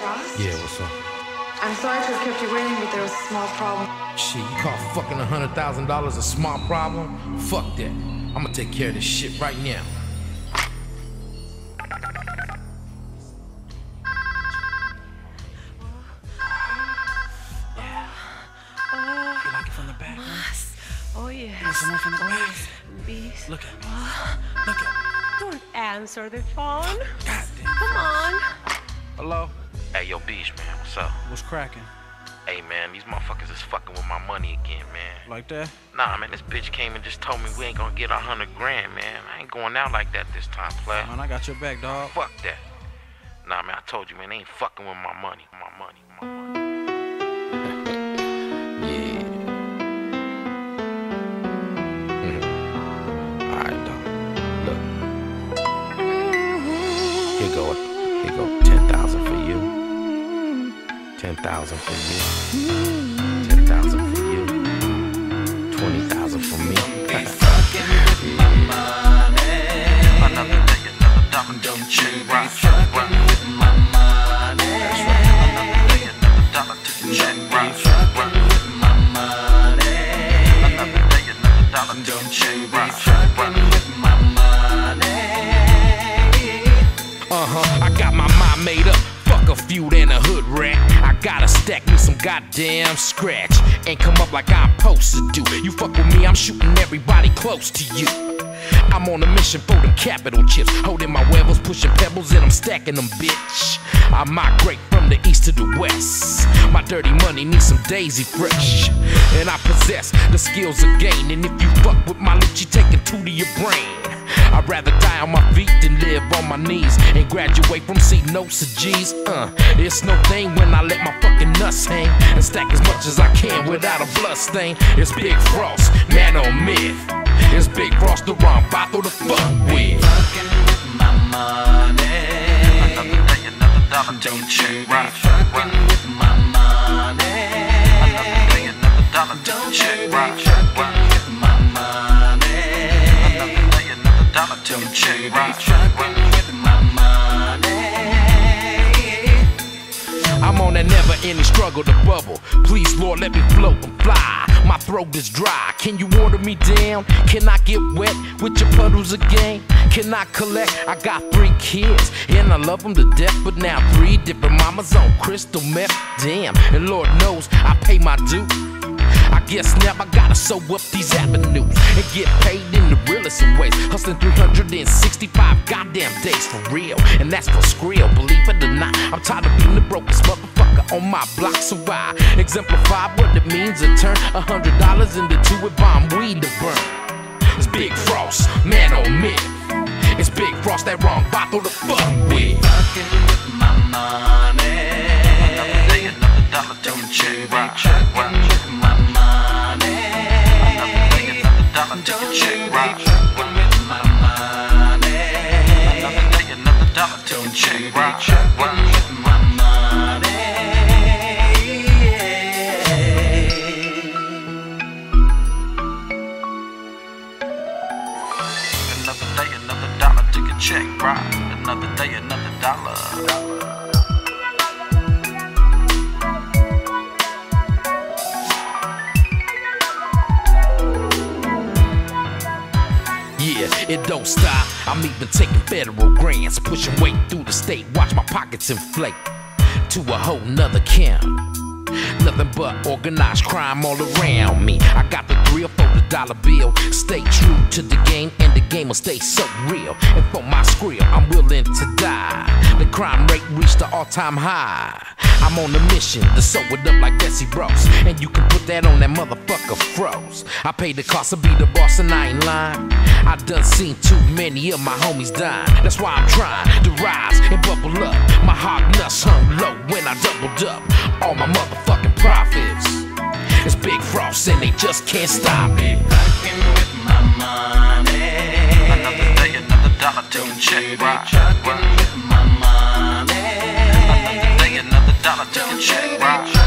Ross? Yeah, what's up? I'm sorry to have kept you waiting, but there was a small problem. Shit, you call fucking $100,000 a small problem? Fuck that. I'ma take care of this shit right now. You like it from the back, huh? Oh, yes. Give me some more from the back. Beast. Look at me. Look at me. Don't answer the phone. God damn. Come on. Hello? Hey, yo, Beach, man, what's up? What's cracking? Hey, man, these motherfuckers is fucking with my money again, man. Like that? Nah, man, this bitch came and just told me we ain't gonna get 100 grand, man. I ain't going out like that this time, player. Man, I got your back, dog. Fuck that. Nah, man, I told you, man, they ain't fucking with my money. My money, my money. Yeah. Alright, dog. Look. Here go 10,000 for you. 10,000 for you. 10,000 for you. 20,000 for me. Fucking with my money. Another day, another dollar. Don't you be fucking with my money. Another day, another dollar to the check. Fucking with my money. Another day, another dollar. Don't you be fucking with my money. I got my mind made up. Fuck a feud and a hood rat. I gotta stack me some goddamn scratch and come up like I'm supposed to do. You fuck with me, I'm shooting everybody close to you. I'm on a mission for them capital chips, holding my huevos, pushing pebbles, and I'm stacking them, bitch. I migrate from the east to the west. My dirty money needs some Daisy Fresh, and I possess the skills of gain. And if you fuck with my loot, you taking two to your brain. I'd rather die on my feet than live on my knees and graduate from C notes to G's. It's no thing when I let my fucking nuts hang and stack as much as I can without a blood stain. It's Big Frost, man on myth. It's Big Frost, the wrong bottle to fuck with. Fucking with my money. Another day, another dollar. Don't you be fucking with my money. Another day, another dollar. Don't you be fucking with my money. Another day, another dollar. Don't you be fucking with my money. I'm on that never-ending struggle to bubble. Please, Lord, let me float and fly. My throat is dry. Can you water me down? Can I get wet with your puddles again? Can I collect? I got 3 kids, and I love them to death. But now 3 different mamas on crystal meth. Damn, and Lord knows I pay my due. I guess now I gotta sew up these avenues and get paid in the realest of ways. Hustling 365 goddamn days for real, and that's for skrill, believe it or not. I'm tired of being the brokest motherfucker on my block, so I exemplify what it means to turn $100 into 2 with bomb weed to burn. It's Big Frost, man on myth. It's Big Frost, that wrong bottle to fuck with. Fucking with my money. Another day, another dollar. Don't you be fucking with my money. Another day, another dollar. Don't you be fucking with my money. Another day, another dollar. Don't you be fucking with my money. Another day, another dollar. Take a check, right? Another day, another dollar. It don't stop, I'm even taking federal grants, pushing weight through the state, watch my pockets inflate to a whole nother camp. Nothing but organized crime all around me. I got the thrill for the dollar bill. Stay true to the game and the game will stay so real. And for my skrill, I'm willing to die. The crime rate reached the all-time high. I'm on a mission to sew it up like Bessie Ross, and you can put that on that motherfucker froze. I paid the cost to be the boss and I ain't lying. I done seen too many of my homies dying. That's why I'm trying to rise and bubble up. My hog nuts hung low when I doubled up all my motherfucking profits. It's Big Frost and they just can't stop it. Fucking with my money. Another day, another dollar. Don't check, you be right? fucking with my money. Another day, another dollar. Don't Check, you be right?